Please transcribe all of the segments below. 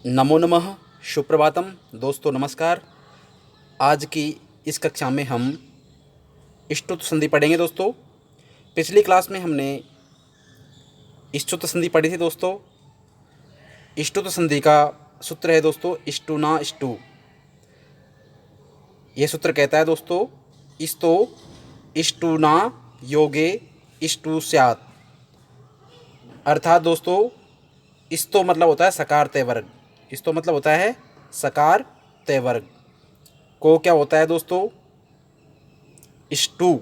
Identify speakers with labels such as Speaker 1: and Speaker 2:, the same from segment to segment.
Speaker 1: नमो नमः। सुप्रभातम दोस्तों, नमस्कार। आज की इस कक्षा में हम इष्टुत संधि पढ़ेंगे दोस्तों। पिछली क्लास में हमने इष्टुत संधि पढ़ी थी दोस्तों। इष्टुत संधि का सूत्र है दोस्तों इष्टु ना इष्टु। ये सूत्र कहता है दोस्तों इस्तो इष्टु ना योगे इष्टु स्यात्। अर्थात दोस्तों इस्तो मतलब होता है सकार तय वर्ग। इस्तो मतलब होता है सकार तय वर्ग को क्या होता है दोस्तों इष्टु।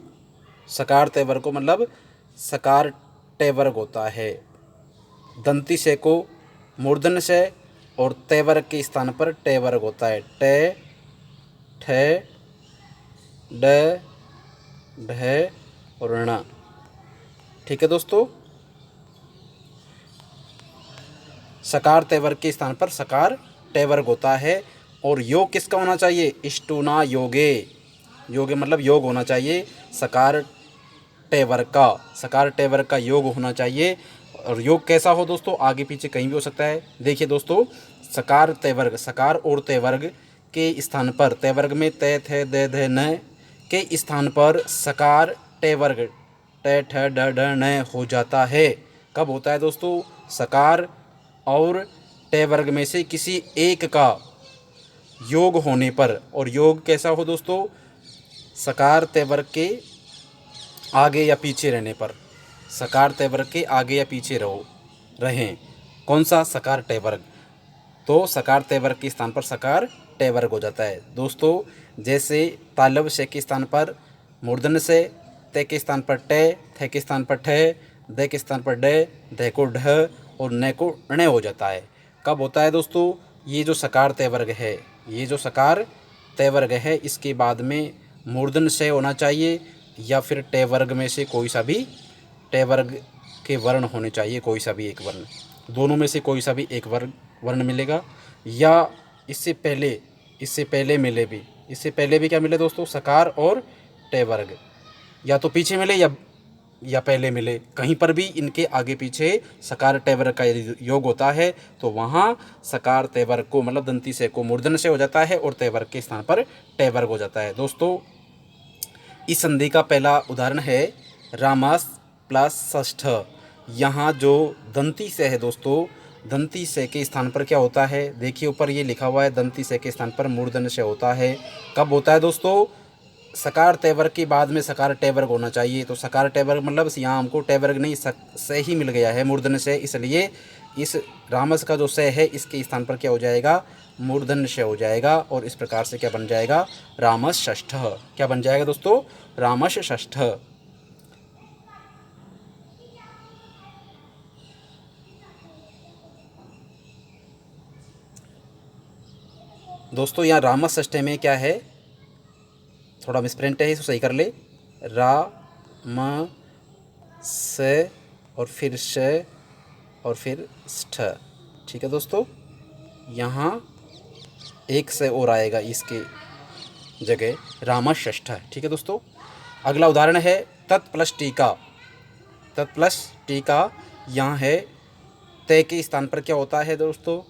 Speaker 1: सकार तय वर्ग को मतलब सकार तय वर्ग होता है। दंती से को मूर्धन्य से और तय वर्ग के स्थान पर टय वर्ग होता है। ट ठ ड ढ और ण। ठीक है दोस्तों, सकार तय वर्ग के स्थान पर सकार टय वर्ग होता है। और योग किसका होना चाहिए? इष्टुना योगे। योगे मतलब योग होना चाहिए सकार टय वर्ग का। सकार टय वर्ग का योग होना चाहिए। और योग कैसा हो दोस्तों? आगे पीछे कहीं भी हो सकता है। देखिए दोस्तों, सकार तय वर्ग, सकार और तय वर्ग के स्थान पर, तय वर्ग में तय थे दे ध न के स्थान पर सकार टय वर्ग ट ठ ड ढ न हो जाता है। कब होता है दोस्तों? सकार और टय वर्ग में से किसी एक का योग होने पर। और योग कैसा हो दोस्तों? सकार तय वर्ग के आगे या पीछे रहने पर। सकार तय वर्ग के आगे या पीछे रहें। कौन सा? सकार टय वर्ग। तो सकार तय वर्ग के स्थान पर सकार टय वर्ग हो जाता है दोस्तों। जैसे तालव्य से के स्थान पर मूर्धन्य से, तय के स्थान पर ट, थ के स्थान पर ठ, द के स्थान पर ड, ध को ढ और न को ण हो जाता है। कब होता है दोस्तों? ये जो सकार तय वर्ग है, ये जो सकार तय वर्ग है, इसके बाद में मूर्धन्य से होना चाहिए या फिर टय वर्ग में से कोई सा भी टय वर्ग के वर्ण होने चाहिए। कोई सा भी एक वर्ण, दोनों में से कोई सा भी एक वर्ण मिलेगा। या इससे पहले मिले भी, इससे पहले भी क्या मिले दोस्तों? सकार और टय वर्ग। या तो पीछे मिले या पहले मिले, कहीं पर भी इनके आगे पीछे सकार टय वर्ग का यदि योग होता है तो वहाँ सकार तय वर्ग को मतलब दंती से को मूर्धन्य से हो जाता है और तय वर्ग के स्थान पर टय वर्ग हो जाता है दोस्तों। इस संधि का पहला उदाहरण है रामस प्लस षष्ठ। यहाँ जो दंती से है दोस्तों, दंती से के स्थान पर क्या होता है? देखिए ऊपर ये लिखा हुआ है दंती से के स्थान पर मूर्धन्य से होता है। कब होता है दोस्तों? सकार तय वर्ग के बाद में सकार टय वर्ग होना चाहिए। तो सकार टय वर्ग मतलब यहाँ हमको टय वर्ग नहीं से ही मिल गया है मूर्धन्य से, इसलिए इस रामस का जो से है इसके स्थान पर क्या हो जाएगा? मूर्धन्य से हो जाएगा। और इस प्रकार से क्या बन जाएगा? रामस षष्ठ। क्या बन जाएगा दोस्तों? रामस षष्ठ। दोस्तों यहाँ रामस षष्ठ में क्या है? थोड़ा मिसप्रिंट है, इसको सही कर ले। रा म से और फिर से और फिर स्ठ। ठीक है दोस्तों, यहाँ एक से और आएगा इसके जगह, रामस षष्ठ। ठीक है दोस्तों। अगला उदाहरण है तत् प्लस टीका। तत् प्लस टीका यहाँ है तय के स्थान पर क्या होता है दोस्तों?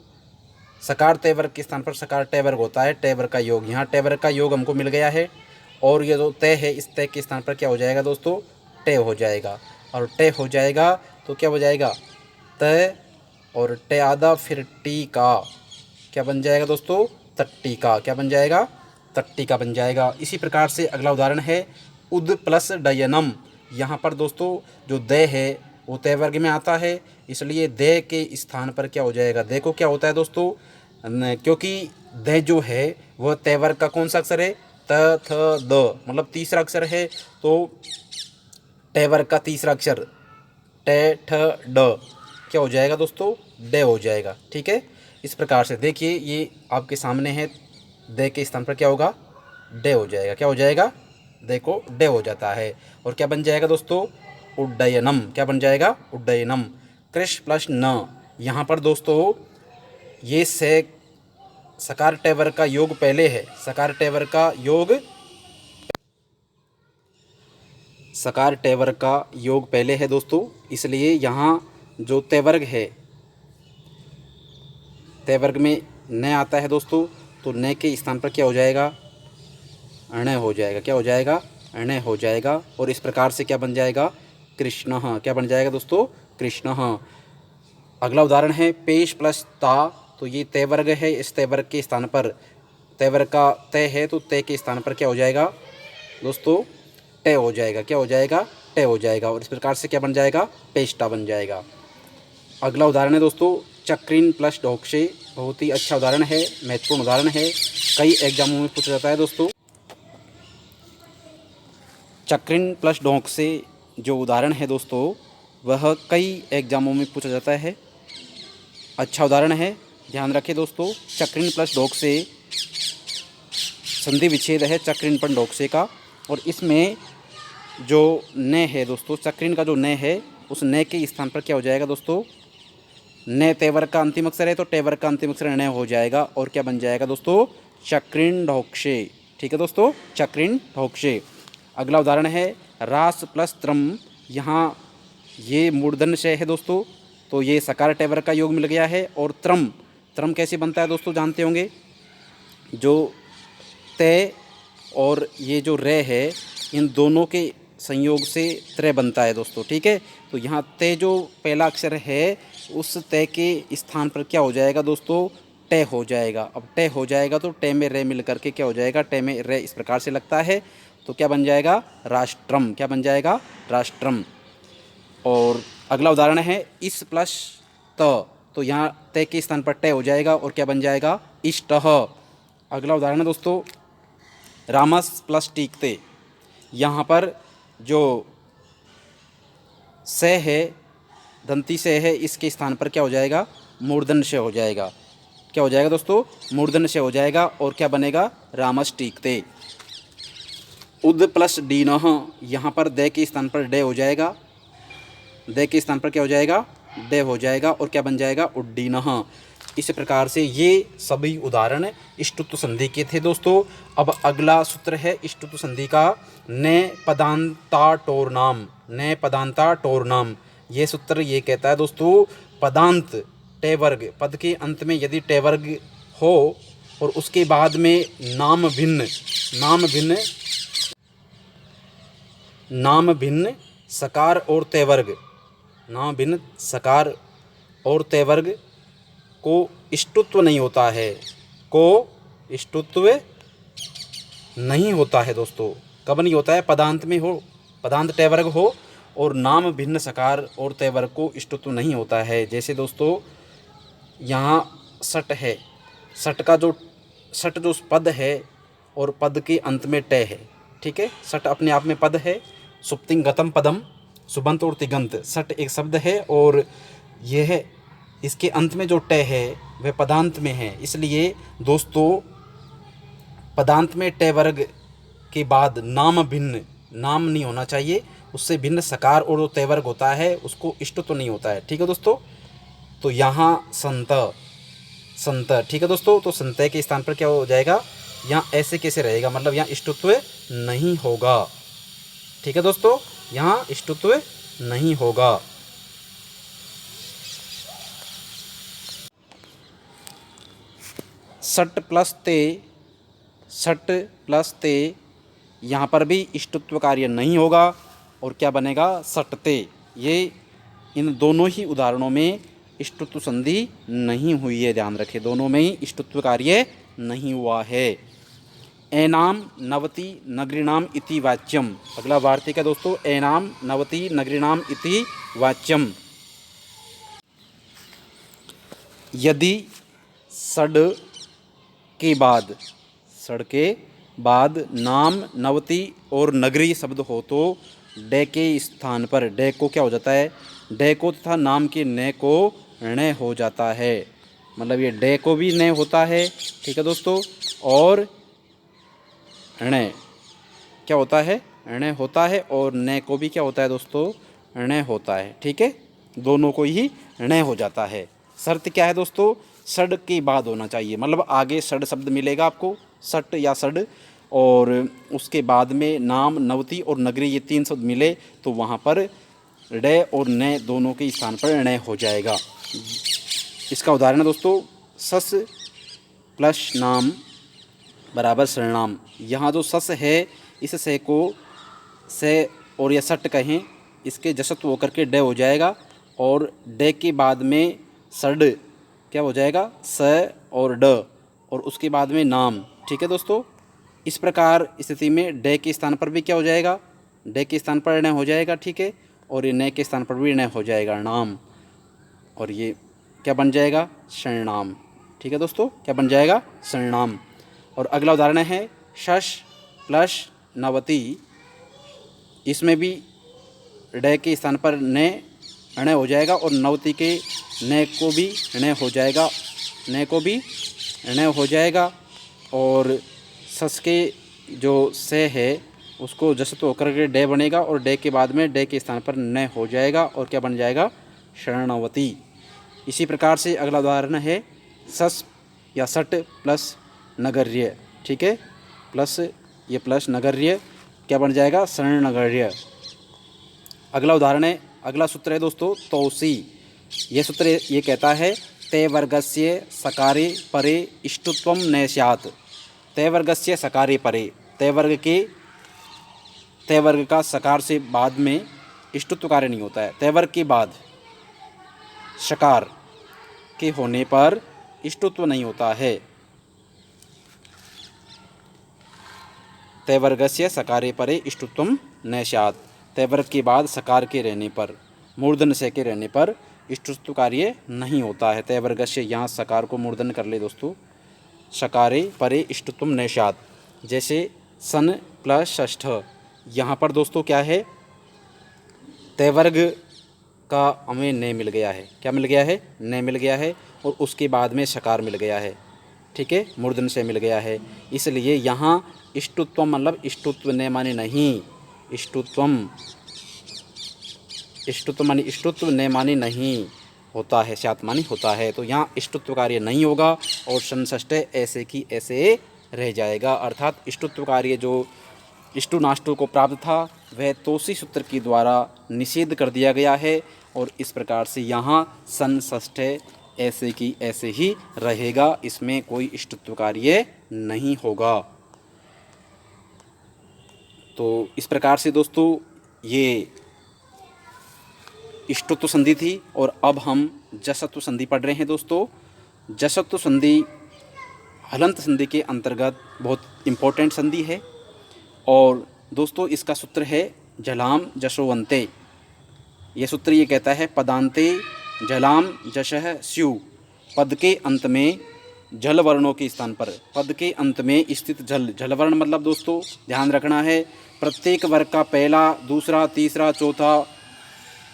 Speaker 1: सकार तय वर्ग के स्थान पर सकार टय वर्ग होता है। टय वर्ग का योग, यहाँ टय वर्ग का योग हमको मिल गया है। और ये जो तय है, इस तय के स्थान पर क्या हो जाएगा दोस्तों? टय हो जाएगा। और टय हो जाएगा तो क्या हो जाएगा? तय और टय आधा फिर टी का क्या बन जाएगा दोस्तों? तट्टी का। क्या बन जाएगा? तट्टी का बन जाएगा। इसी प्रकार से अगला उदाहरण है उद प्लस डयनम। यहाँ पर दोस्तों जो दय है वो तय वर्ग में आता है, इसलिए दय के स्थान पर क्या हो जाएगा? देखो क्या होता है दोस्तों, क्योंकि दय जो है वह तय वर्ग का कौन सा अक्षर है? त थ द मतलब तीसरा अक्षर है। तो टय वर्ग का तीसरा अक्षर ट ठ ड क्या हो जाएगा दोस्तों? ड हो जाएगा। ठीक है, इस प्रकार से देखिए ये आपके सामने है, द के स्थान पर क्या होगा? ड हो जाएगा। क्या हो जाएगा? देखो ड हो जाता है। और क्या बन जाएगा दोस्तों? उड्डयनम। क्या बन जाएगा? उड्डयनम। कृष प्लस न। यहाँ पर दोस्तों ये से सकार टय वर्ग का योग पहले है। सकार टय वर्ग का योग, सकार टय वर्ग का योग पहले है दोस्तों, इसलिए यहाँ जो तय वर्ग है ते वर्ग में न आता है दोस्तों, तो न के स्थान पर क्या हो जाएगा, अण हो जाएगा। क्या हो जाएगा, अण हो जाएगा। और इस प्रकार से क्या बन जाएगा, कृष्णः। क्या बन जाएगा दोस्तों, कृष्णः। अगला उदाहरण है पेश प्लस ता। तो ये तय वर्ग है, इस तय वर्ग के स्थान पर, तय वर्ग का तय है तो तय के स्थान पर क्या हो जाएगा दोस्तों, ट हो जाएगा। क्या हो जाएगा, ट हो जाएगा। और इस प्रकार से क्या बन जाएगा, पेष्टा बन जाएगा। अगला उदाहरण है दोस्तों चक्रिन प्लस ढोक्षे। बहुत ही अच्छा उदाहरण है, महत्वपूर्ण उदाहरण है, कई एग्जामों में पूछा जाता है दोस्तों। चक्रिन प्लस ढोक्षे जो उदाहरण है दोस्तों, वह कई एग्जामों में पूछा जाता है। अच्छा उदाहरण है, ध्यान रखें दोस्तों। चक्रिन प्लस ढोक्षे संधि विच्छेद है चक्रिन पर ढोक्षे का। और इसमें जो न है दोस्तों, चक्रिन का जो न है, उस न के स्थान पर क्या हो जाएगा दोस्तों, न तय वर्ग का अंतिम अक्षर है तो टे वर्ग का अंतिम अक्षर न हो जाएगा। और क्या बन जाएगा दोस्तों, चक्रिन ढोक्षे। ठीक है दोस्तों, चक्रिन ढोक्षे। अगला उदाहरण है रास प्लस त्रम। यहाँ ये मूर्धन्य श है दोस्तों, तो ये सकार टे वर्ग का योग मिल गया है। और त्रम, त्रम कैसे बनता है दोस्तों जानते होंगे, जो तय और ये जो रे है, इन दोनों के संयोग से त्रय बनता है दोस्तों। ठीक है, तो यहाँ तय जो पहला अक्षर है, उस तय के स्थान पर क्या हो जाएगा दोस्तों, टे हो जाएगा। अब टे हो जाएगा तो टे में रे मिल करके क्या हो जाएगा, टे में रे इस प्रकार से लगता है, तो क्या बन जाएगा, राष्ट्रम। क्या बन जाएगा, राष्ट्रम। और अगला उदाहरण है इस प्लस त। तो यहाँ तय के स्थान पर टे हो जाएगा और क्या बन जाएगा, इष्टः। अगला उदाहरण है दोस्तों रामस प्लस टीकते। यहाँ पर जो से है, दंती से है, इसके स्थान पर क्या हो जाएगा, मूर्धन्य से हो जाएगा। क्या हो जाएगा दोस्तों, मूर्धन्य से हो जाएगा। और क्या बनेगा, रामस टीकते। उद प्लस डीनः। यहाँ पर दे के स्थान पर डे हो जाएगा, दे के स्थान पर क्या हो जाएगा, डे हो जाएगा। और क्या बन जाएगा, उड्डीनः। इस प्रकार से ये सभी उदाहरण इष्टुत्व संधि के थे दोस्तों। अब अगला सूत्र है इष्टुत्व संधि का, ने पदांता टोरनाम। ने पदांता टोरनाम, ये सूत्र ये कहता है दोस्तों, पदांत टे वर्ग, पद के अंत में यदि टे वर्ग हो और उसके बाद में नाम भिन्न, नाम भिन्न सकार और तय वर्ग, नाम भिन्न सकार और तय वर्ग को इष्टुत्व नहीं होता है, को इष्टुत्व नहीं होता है दोस्तों। कब नहीं होता है, पदांत में हो, पदांत टे वर्ग हो और नाम भिन्न सकार और तय वर्ग को इष्टुत्व नहीं होता है। जैसे दोस्तों यहाँ सट है, सट का जो सट जो पद है और पद के अंत में टे है। ठीक है, सट अपने आप में पद है, सुप्तिंग गतम पदम, सुबंत और तिगंत, सट एक शब्द है और यह इसके अंत में जो टे है वह पदांत में है। इसलिए दोस्तों पदांत में टे वर्ग के बाद नाम भिन्न, नाम नहीं होना चाहिए, उससे भिन्न सकार और जो तय वर्ग होता है उसको इष्टुत्व नहीं होता है। ठीक है दोस्तों, तो यहाँ संत, संत। ठीक है दोस्तों, तो संतय के स्थान पर क्या हो जाएगा, यहाँ ऐसे कैसे रहेगा, मतलब यहाँ इष्टुत्व नहीं होगा। ठीक है दोस्तों, यहाँ इष्टुत्व नहीं होगा। सट प्लस ते, सट प्लस ते, यहाँ पर भी इष्टुत्व कार्य नहीं होगा। और क्या बनेगा, सटते। ये इन दोनों ही उदाहरणों में इष्टुत्व संधि नहीं हुई है, ध्यान रखें, दोनों में ही इष्टुत्व कार्य नहीं हुआ है। एनाम नवति नगरीणाम इति वाच्यम। अगला वार्तिक है दोस्तों, एनाम नवति नगरीणाम इति वाच्यम। यदि सड के बाद, सड़ के बाद नाम नवति और नगरी शब्द हो तो डे के स्थान पर डे को क्या हो जाता है, डे को तथा नाम के न को ण हो जाता है। मतलब ये डे को भी न होता है। ठीक है दोस्तों, और ण क्या होता है, ण होता है, और न को भी क्या होता है दोस्तों, ण होता है। ठीक है, दोनों को ही ण हो जाता है। शर्त क्या है दोस्तों, सड के बाद होना चाहिए, मतलब आगे सड शब्द मिलेगा आपको, सट या सड, और उसके बाद में नाम नवती और नगरी ये तीन शब्द मिले तो वहाँ पर ड और न दोनों के स्थान पर ण हो जाएगा। इसका उदाहरण है दोस्तों सस प्लस नाम बराबर सर्वनाम। यहाँ जो सस है इस से को से और या सट कहें, इसके जसत्व होकर के डे हो जाएगा और डे के बाद में सड क्या हो जाएगा, स और ड, और उसके बाद में नाम। ठीक है दोस्तों, इस प्रकार स्थिति में डे के स्थान पर भी क्या हो जाएगा, डे के स्थान पर न हो जाएगा। ठीक है, और ये न के स्थान पर भी न हो जाएगा नाम, और ये क्या बन जाएगा, सर्वनाम। ठीक है दोस्तों, क्या बन जाएगा, सर्वनाम। और अगला उदाहरण है शश प्लस नवती। इसमें भी डे के स्थान पर न हो जाएगा और नवती के न को भी न हो जाएगा, न को भी न हो जाएगा, और सस के जो से है उसको जसत होकर के डे बनेगा और डे के बाद में डे के स्थान पर न हो जाएगा और क्या बन जाएगा, शरणवती। इसी प्रकार से अगला उदाहरण है सस या सट प्लस नगर्य। ठीक है, प्लस ये प्लस नगर्य क्या बन जाएगा, शरण नगर्य। अगला उदाहरण है, अगला सूत्र है दोस्तों तौसी। ये सूत्र ये कहता है ते वर्गस्य सकारे परे इष्टुत्वम न स्यात्। ते वर्गस्य सकारे परे, ते वर्ग का सकार से बाद में इष्टुत्व कार्य नहीं होता है। ते वर्ग के बाद शकार के होने पर इष्टुत्व नहीं होता है। ते वर्गस्य सकारे परे इष्टुत्वम न स्यात्। ते वर्ग के बाद सकार के रहने पर, मूर्धन से के रहने पर इष्टुत्व कार्य नहीं होता है। ते वर्गस्य, यहाँ सकार को मूर्धन कर ले दोस्तों, सकारे परे इष्टुत्वम न स्यात्। जैसे सन प्लस षष्ठ, यहाँ पर दोस्तों क्या है, ते वर्ग का हमें न मिल गया है। क्या मिल गया है, न मिल गया है, और उसके बाद में सकार मिल गया है। ठीक है, मूर्धन से मिल गया है, इसलिए यहाँ इष्टुत्वम मतलब इष्टुत्व न माने नहीं, इष्टुत्वम, इष्टुत्व माने इष्टुत्व न माने नहीं होता है, स्यात् माने होता है। तो यहाँ इष्टुत्व कार्य नहीं होगा और संषष्टे ऐसे की ऐसे रह जाएगा। अर्थात इष्टुत्व कार्य जो इष्टु नाष्टु को प्राप्त था वह तोसी सूत्र के द्वारा निषेध कर दिया गया है, और इस प्रकार से यहाँ संषष्टे ऐसे की ऐसे ही रहेगा, इसमें कोई इष्टुत्व कार्य नहीं होगा। तो इस प्रकार से दोस्तों ये इष्टुत्व संधि थी, और अब हम जसत्व संधि पढ़ रहे हैं दोस्तों। जसत्व संधि हलंत संधि के अंतर्गत बहुत इम्पोर्टेंट संधि है, और दोस्तों इसका सूत्र है जलाम जशोवंते। यह सूत्र ये कहता है पदांते जलाम जशः स्यु। पद के अंत में जल वर्णों के स्थान पर, पद के अंत में स्थित जल, जल वर्ण मतलब दोस्तों ध्यान रखना है प्रत्येक वर्ग का पहला दूसरा तीसरा चौथा,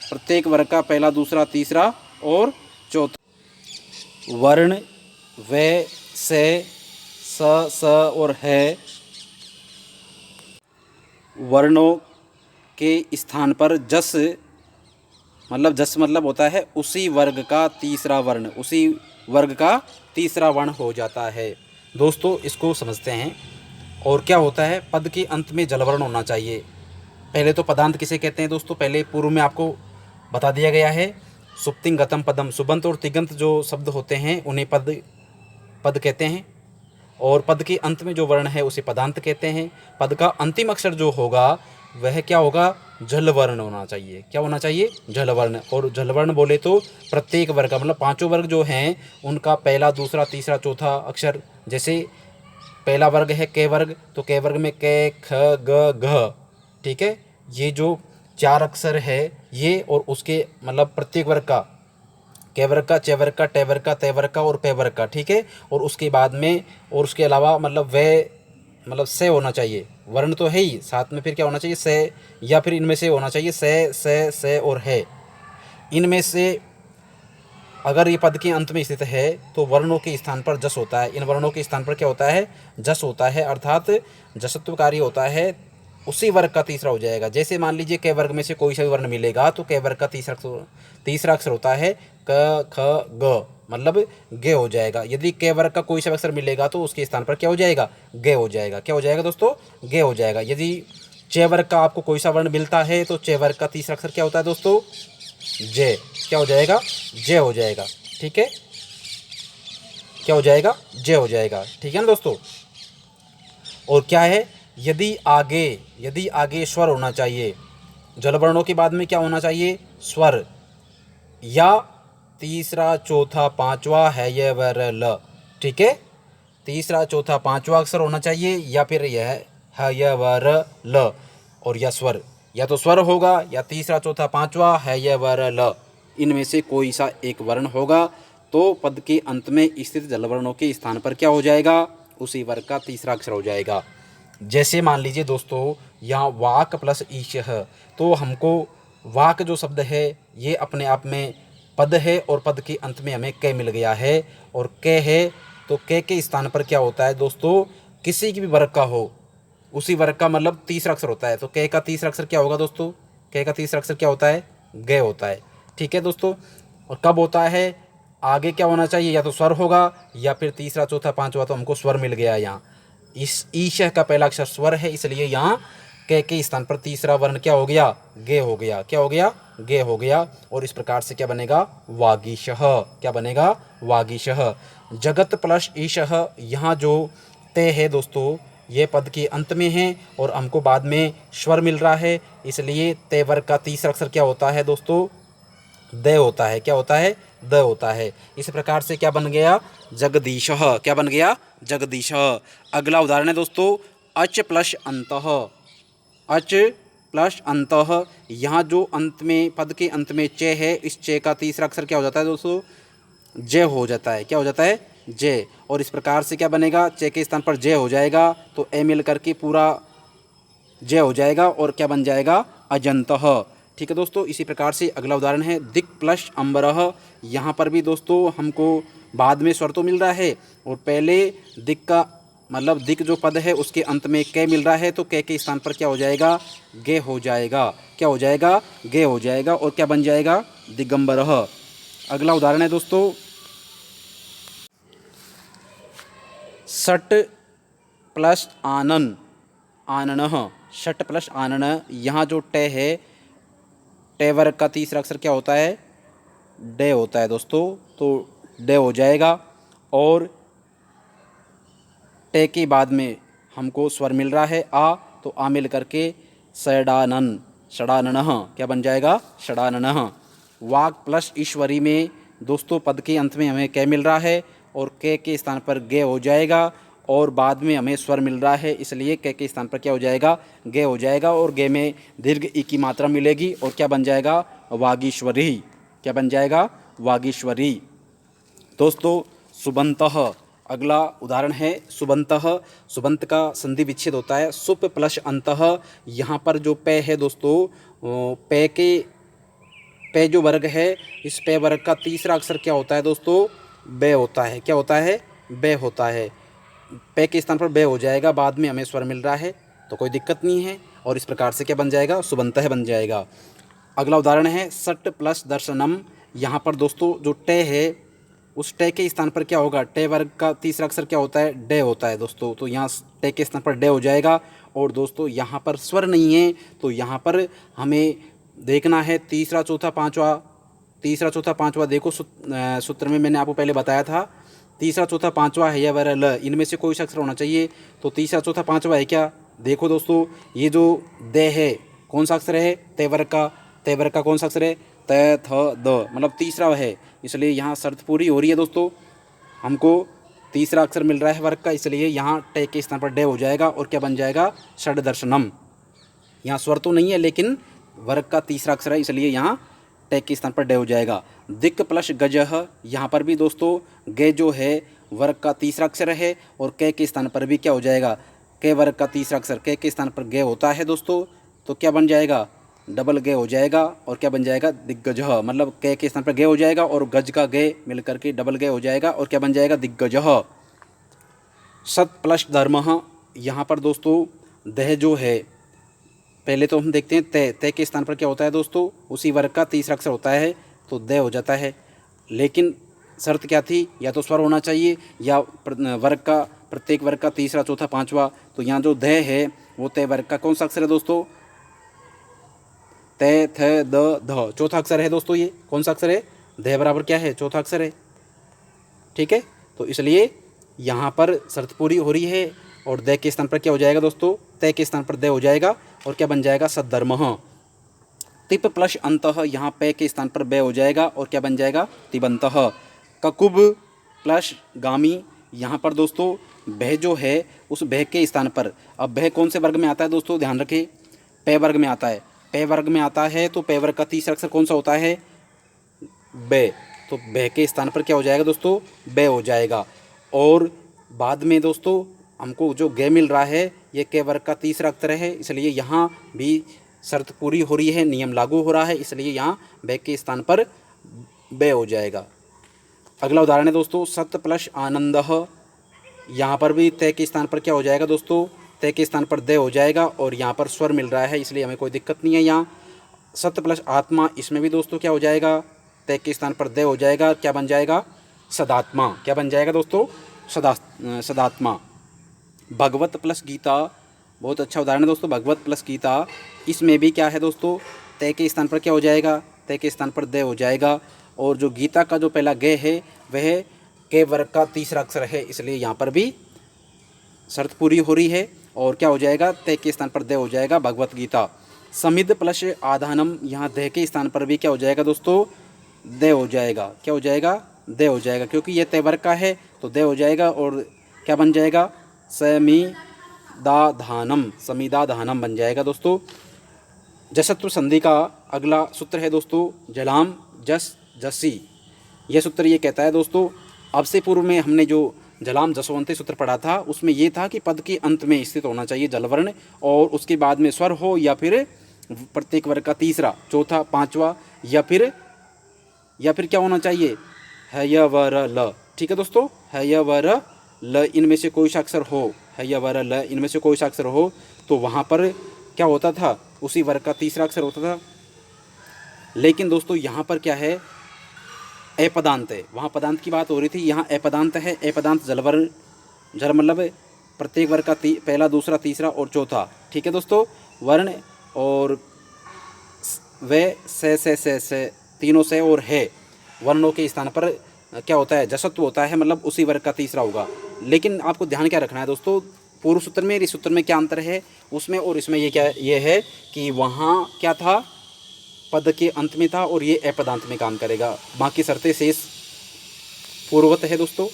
Speaker 1: प्रत्येक वर्ग का पहला दूसरा तीसरा और चौथा वर्ण वे से स और है वर्णों के स्थान पर जस मतलब होता है उसी वर्ग का तीसरा वर्ण, उसी वर्ग का तीसरा वर्ण हो जाता है। दोस्तों इसको समझते हैं। और क्या होता है, पद के अंत में जलवर्ण होना चाहिए। पहले तो पदांत किसे कहते हैं दोस्तों, पहले पूर्व में आपको बता दिया गया है। सुप्तिंग गतम पदम, सुबंत और तिगंत जो शब्द होते हैं उन्हें पद कहते हैं, और पद के अंत में जो वर्ण है उसे पदांत कहते हैं। पद का अंतिम अक्षर जो होगा वह क्या होगा, जल वर्ण होना चाहिए। क्या होना चाहिए, जल वर्ण। और जल वर्ण बोले तो प्रत्येक वर्ग का मतलब पांचों वर्ग जो हैं उनका पहला दूसरा तीसरा चौथा अक्षर, जैसे पहला वर्ग है क वर्ग, तो क वर्ग में क ख ग घ, ठीक है, ये जो चार अक्षर है ये, और उसके मतलब प्रत्येक वर्ग का क वर्ग का, च वर्ग का, ट वर्ग का, त वर्ग का और प वर्ग का, ठीक है। और उसके बाद में और उसके अलावा मतलब से होना चाहिए, वर्ण तो है ही, साथ में फिर क्या होना चाहिए, से, या फिर इनमें से होना चाहिए से और है। इनमें से अगर ये पद के अंत में स्थित है तो वर्णों के स्थान पर जस होता है, इन वर्णों के स्थान पर क्या होता है, जस होता है, अर्थात जसत्व कार्य होता है, उसी वर्ग का तीसरा हो जाएगा। जैसे मान लीजिए क वर्ग में से कोई सा भी वर्ण मिलेगा तो क वर्ग का तीसरा अक्षर होता है क ख ग, मतलब ग हो जाएगा। यदि क वर्ग का कोई सा अक्षर मिलेगा तो उसके स्थान पर क्या हो जाएगा, ग हो जाएगा। क्या हो जाएगा दोस्तों, ग हो जाएगा। यदि च वर्ग का आपको कोई सा वर्ण मिलता है तो च वर्ग का तीसरा अक्षर क्या होता है दोस्तों, ज। क्या हो जाएगा, ज हो जाएगा, ठीक है। क्या हो जाएगा, जय हो जाएगा। ठीक है ना दोस्तों। और क्या है, यदि आगे स्वर होना चाहिए, जल वर्णों के बाद में क्या होना चाहिए, स्वर, या तीसरा चौथा पांचवा है यह वर ल। ठीक है, तीसरा चौथा पांचवा अक्षर होना चाहिए, या फिर यह है यह वर ल, और यह स्वर, या तो स्वर होगा या तीसरा चौथा पांचवा है यह वर ल, इनमें से कोई सा एक वर्ण होगा तो पद के अंत में स्थित जल वर्णों के स्थान पर क्या हो जाएगा, उसी वर्ग का तीसरा अक्षर हो जाएगा। जैसे मान लीजिए दोस्तों, यहाँ वाक प्लस ईश है, तो हमको वाक जो शब्द है ये अपने आप में पद है, और पद के अंत में हमें क मिल गया है, और क है तो क के स्थान पर क्या होता है दोस्तों, किसी की भी वर्ग का हो, उसी वर्ग का मतलब तीसरा अक्षर होता है। तो क का तीसरा अक्षर क्या होगा दोस्तों, क का तीसरा अक्षर क्या होता है, ग होता है। ठीक है दोस्तों। और कब होता है, आगे क्या होना चाहिए, या तो स्वर होगा या फिर तीसरा चौथा पांचवा, तो हमको स्वर मिल गया यहाँ। इस ईश का पहला अक्षर स्वर है, इसलिए यहाँ क के स्थान पर तीसरा वर्ण क्या हो गया, गे हो गया। क्या हो गया, गे हो गया। और इस प्रकार से क्या बनेगा, वागीशः। क्या बनेगा, वागीशः। जगत प्लस ईशः, यहाँ जो ते है दोस्तों ये पद के अंत में है और हमको बाद में स्वर मिल रहा है, इसलिए ते वर्ग का तीसरा अक्षर क्या होता है दोस्तों, द होता है। क्या होता है, द होता है। इस प्रकार से क्या बन गया, जगदीशः। क्या बन गया, जगदीशः। अगला उदाहरण है दोस्तों, अच प्लस अंतः। अच प्लस अंतः, यहाँ जो अंत में, पद के अंत में चे है, इस चे का तीसरा अक्षर क्या हो जाता है दोस्तों, जय हो जाता है। क्या हो जाता है, जय। और इस प्रकार से क्या बनेगा, चे के स्थान पर जय हो जाएगा, तो ए मिल करके पूरा जय हो जाएगा, और क्या बन जाएगा, अजंतः। ठीक है दोस्तों। इसी प्रकार से अगला उदाहरण है, दिक् प्लस अम्बरः। यहाँ पर भी दोस्तों हमको बाद में स्वर तो मिल रहा है, और पहले दिक् का मतलब दिक् जो पद है उसके अंत में क मिल रहा है, तो क के स्थान पर क्या हो जाएगा, गे हो जाएगा। क्या हो जाएगा, गे हो जाएगा, और क्या बन जाएगा, दिगंबरः। अगला उदाहरण है दोस्तों, सट प्लस आनन, आननः। षट प्लस आनन, यहाँ जो टे है, टे वर्ग का तीसरा अक्षर क्या होता है, डे होता है दोस्तों, तो डे हो जाएगा। और टे के बाद में हमको स्वर मिल रहा है आ, तो आ मिल करके षडानन, षडाननः। क्या बन जाएगा, षडाननः। वाक प्लस ईश्वरी में दोस्तों पद के अंत में हमें कै मिल रहा है, और के स्थान पर गे हो जाएगा, और बाद में हमें स्वर मिल रहा है, इसलिए के स्थान पर क्या हो जाएगा, गे हो जाएगा, और गे में दीर्घ ई की मात्रा मिलेगी, और क्या बन जाएगा, वागीश्वरी। क्या बन जाएगा, वागीश्वरी। दोस्तों सुबंतः, अगला उदाहरण है सुबंतः। सुबंत का संधि विच्छेद होता है सुप प्लस अंतः। यहाँ पर जो पे है दोस्तों, पे जो वर्ग है, इस पे वर्ग का तीसरा अक्षर क्या होता है दोस्तों, बे होता है। क्या होता है, बे होता है। पे के स्थान पर बे हो जाएगा, बाद में हमें स्वर मिल रहा है, तो कोई दिक्कत नहीं है, और इस प्रकार से क्या बन जाएगा, सुबंतः बन जाएगा। अगला उदाहरण है सट प्लस दर्शनम। यहाँ पर दोस्तों जो टे है, उस टे के स्थान पर क्या होगा, टे वर्ग का तीसरा अक्षर क्या होता है, डे होता है दोस्तों, तो यहाँ टे के स्थान पर डे हो जाएगा। और दोस्तों यहाँ पर स्वर नहीं है, तो यहाँ पर हमें देखना है तीसरा चौथा पांचवा। देखो सूत्र में मैंने आपको पहले बताया था, तीसरा चौथा पांचवा है या वह ल, इनमें से कोई सा अक्षर होना चाहिए। तो तीसरा चौथा पांचवा है क्या, देखो दोस्तों, ये जो दे है कौन सा अक्षर है, ते वर्ग का कौन सा अक्षर है, त थ द, मतलब तीसरा है, इसलिए यहाँ शर्त पूरी हो रही है दोस्तों। हमको तीसरा अक्षर मिल रहा है वर्ग का, इसलिए यहाँ टे के स्थान पर डे हो जाएगा, और क्या बन जाएगा, षड दर्शनम। यहाँ स्वर तो नहीं है, लेकिन वर्ग का तीसरा अक्षर है, इसलिए यहाँ टे के स्थान पर डे हो जाएगा। दिक् प्लस गजः, यहाँ पर भी दोस्तों गे जो है वर्ग का तीसरा अक्षर है, और के स्थान पर भी क्या हो जाएगा, के वर्ग का तीसरा अक्षर के स्थान पर गे होता है दोस्तों, तो क्या बन जाएगा, डबल गे हो जाएगा, और क्या बन जाएगा, दिग्गजः। मतलब के स्थान पर गे हो जाएगा, और गज का गे मिल करके डबल गे हो जाएगा, और क्या बन जाएगा, दिग्गजः। सत प्लस धर्मः, यहाँ पर दोस्तों दह जो है, पहले तो हम देखते हैं ते के स्थान पर क्या होता है दोस्तों, उसी वर्ग का तीसरा अक्षर होता है, तो दे हो जाता है। लेकिन शर्त क्या थी, या तो स्वर होना चाहिए, या वर्ग का, प्रत्येक वर्ग का तीसरा चौथा पांचवा। तो यहाँ जो दे है वो ते वर्ग का कौन सा अक्षर है दोस्तों, ते थ द ध, चौथा अक्षर है दोस्तों। ये कौन सा अक्षर है, दे बराबर क्या है, चौथा अक्षर है। ठीक है, तो इसलिए यहाँ पर शर्त पूरी हो रही है और दे के स्थान पर क्या हो जाएगा दोस्तों, तय के स्थान पर दे हो जाएगा और क्या बन जाएगा, सद्धर्मः। तिप प्लस अंतः, यहाँ पे के स्थान पर बे हो जाएगा और क्या बन जाएगा, तिबंतः। ककुब प्लस गामी, यहाँ पर दोस्तों भय जो है उस भय के स्थान पर, अब भय कौन से वर्ग में आता है दोस्तों, ध्यान रखें, पे वर्ग में आता है। पे वर्ग में आता है तो पे वर्ग का तीसरा अक्षर कौन सा होता है, बे, तो बे के स्थान पर क्या हो जाएगा दोस्तों, बे हो जाएगा। और बाद में दोस्तों हमको जो गे मिल रहा है ये के वर्ग का तीसरा अक्षर है, इसलिए यहाँ भी शर्त पूरी हो रही है, नियम लागू हो रहा है, इसलिए यहाँ बे के स्थान पर बे हो जाएगा। अगला उदाहरण है दोस्तों, सत प्लस आनंदः, यहाँ पर भी तय के स्थान पर क्या हो जाएगा दोस्तों, तय के स्थान पर दे हो जाएगा और यहाँ पर स्वर मिल रहा है, इसलिए हमें कोई दिक्कत नहीं है। यहाँ सत प्लस आत्मा, इसमें भी दोस्तों क्या हो जाएगा, तय के स्थान पर दे हो जाएगा, क्या बन जाएगा, सदात्मा। क्या बन जाएगा दोस्तों, सदात्मा। भगवत प्लस गीता, बहुत अच्छा उदाहरण है दोस्तों, भगवत प्लस गीता, इसमें भी क्या है दोस्तों, तय के स्थान पर क्या हो जाएगा, तय के स्थान पर दे हो जाएगा और जो गीता का जो पहला गे है वह के वर्ग का तीसरा अक्षर है, इसलिए यहाँ पर भी शर्त पूरी हो रही है और क्या हो जाएगा, तय के स्थान पर दे हो जाएगा, भगवत गीता। समिद प्लस आधानम, यहाँ दे के स्थान पर भी क्या हो जाएगा दोस्तों, दे हो जाएगा, क्या हो जाएगा, दे हो जाएगा, क्योंकि ये तय वर्ग का है तो दे हो जाएगा और क्या बन जाएगा, समीदाधानम, समीदाधानम बन जाएगा दोस्तों। जसत्व संधि का अगला सूत्र है दोस्तों, जलाम जस जसी। यह सूत्र ये कहता है दोस्तों, अब से पूर्व में हमने जो जलाम जसवंती सूत्र पढ़ा था उसमें ये था कि पद के अंत में स्थित होना चाहिए जलवर्ण और उसके बाद में स्वर हो या फिर प्रत्येक वर्ग का तीसरा, चौथा, पांचवा या फिर क्या होना चाहिए, है य व र ल। ठीक है दोस्तों, है य व र ल, इनमें से कोई सा अक्षर हो, है य व र ल, इनमें से कोई सा अक्षर हो तो वहाँ पर क्या होता था, उसी वर्ग का तीसरा अक्षर होता था। लेकिन दोस्तों यहाँ पर क्या है, अपदांत है, वहाँ पदांत की बात हो रही थी, यहाँ अपदांत है। अपदांत जलवर्ण, जल मतलब प्रत्येक वर्ग का पहला, दूसरा, तीसरा और चौथा। ठीक है दोस्तों, वर्ण और वे से तीनों से और है वर्णों के स्थान पर क्या होता है, जसत्व होता है, मतलब उसी वर्ग का तीसरा होगा। लेकिन आपको ध्यान क्या रखना है दोस्तों, पूर्व सूत्र में इस सूत्र में क्या अंतर है, उसमें और इसमें ये है कि वहाँ क्या था, पद के अंत में था और ये अपदांत में काम करेगा, बाकी शर्तें शेष पूर्ववत है दोस्तों।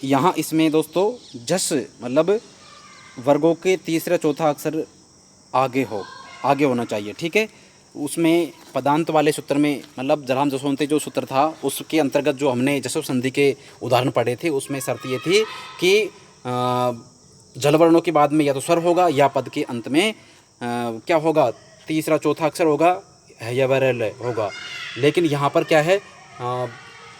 Speaker 1: यहाँ इसमें दोस्तों जस मतलब वर्गों के तीसरा चौथा अक्षर आगे होना चाहिए। ठीक है, उसमें पदांत वाले सूत्र में मतलब जलाम जसवंती जो सूत्र था उसके अंतर्गत जो हमने जसव संधि के उदाहरण पढ़े थे उसमें शर्त ये थी कि जलवर्णों के बाद में या तो स्वर होगा या पद के अंत में क्या होगा, तीसरा चौथा अक्षर होगा, है या वरल होगा। लेकिन यहाँ पर क्या है,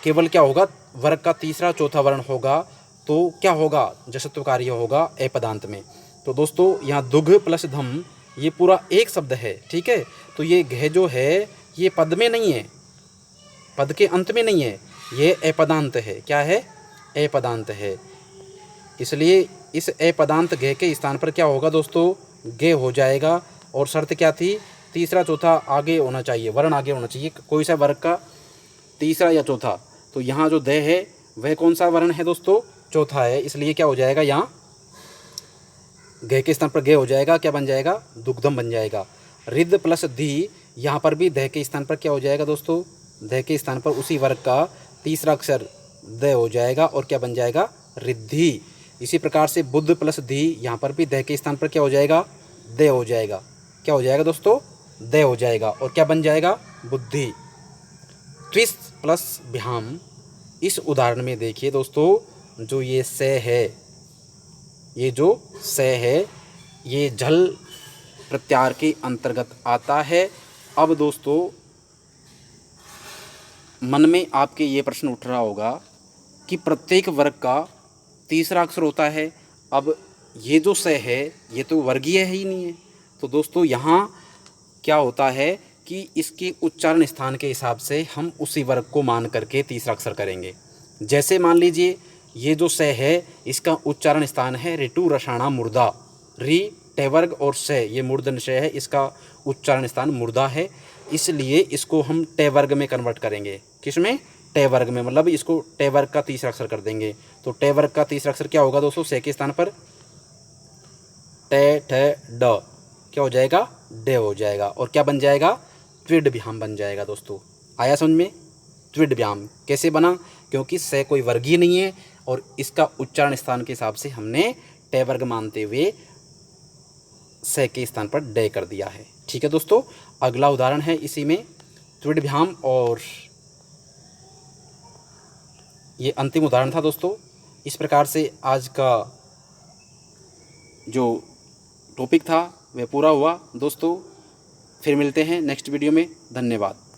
Speaker 1: केवल क्या होगा, वर्ग का तीसरा चौथा वर्ण होगा तो क्या होगा, जसत्व कार्य होगा अपदांत में। तो दोस्तों यहाँ दुघ प्लस धम ये पूरा एक शब्द है। ठीक है, तो ये घ जो है ये पद में नहीं है, पद के अंत में नहीं है, ये अपदांत है। क्या है, अपदांत है, इसलिए इस अपदांत घ के स्थान पर क्या होगा दोस्तों, गे हो जाएगा। और शर्त क्या थी, तीसरा चौथा आगे होना चाहिए, वर्ण आगे होना चाहिए, कोई सा वर्ग का तीसरा या चौथा। तो यहाँ जो दे है वह कौन सा वर्ण है दोस्तों, चौथा है, इसलिए क्या हो जाएगा, यहाँ घ के स्थान पर गे हो जाएगा, क्या बन जाएगा, दुग्धम बन जाएगा। रिद्ध प्लस धी, यहाँ पर भी ध के स्थान पर क्या हो जाएगा दोस्तों, ध के स्थान पर उसी वर्ग का तीसरा अक्षर द हो जाएगा और क्या बन जाएगा, रिद्धि। इसी प्रकार से बुद्ध प्लस धी, यहाँ पर भी ध के स्थान पर क्या हो जाएगा, द हो जाएगा, क्या हो जाएगा दोस्तों, द हो जाएगा और क्या बन जाएगा, बुद्धि। त्विस प्लस भ्याम, इस उदाहरण में देखिए दोस्तों, जो ये से है, ये जो से है ये झल प्रत्याहार के अंतर्गत आता है। अब दोस्तों मन में आपके ये प्रश्न उठ रहा होगा कि प्रत्येक वर्ग का तीसरा अक्षर होता है, अब ये जो से है ये तो वर्गीय है ही नहीं है। तो दोस्तों यहाँ क्या होता है कि इसके उच्चारण स्थान के हिसाब से हम उसी वर्ग को मान करके तीसरा अक्षर करेंगे। जैसे मान लीजिए ये जो से है इसका उच्चारण स्थान है ऋतु रसाणा मुर्दा, री टेवर्ग और से ये मूर्धन से है, इसका उच्चारण स्थान मुर्दा है, इसलिए इसको हम टेवर्ग में कन्वर्ट करेंगे। किस में? टेवर्ग में, मतलब इसको टेवर्ग का तीसरा अक्षर कर देंगे। तो टेवर्ग का तीसरा अक्षर क्या होगा दोस्तों? से के स्थान पर टे ठ ड क्या हो जाएगा? डे हो जाएगा। और क्या बन जाएगा? त्विडभ्याम बन जाएगा दोस्तों। आया समझ में? त्विडभ्याम कैसे बना? क्योंकि से कोई वर्ग ही नहीं है और इसका उच्चारण स्थान के हिसाब से हमने टे वर्ग मानते हुए से के स्थान पर डे कर दिया है। ठीक है दोस्तों, अगला उदाहरण है इसी में त्विडभ्याम, और ये अंतिम उदाहरण था दोस्तों। इस प्रकार से आज का जो टॉपिक था वह पूरा हुआ दोस्तों। फिर मिलते हैं नेक्स्ट वीडियो में। धन्यवाद।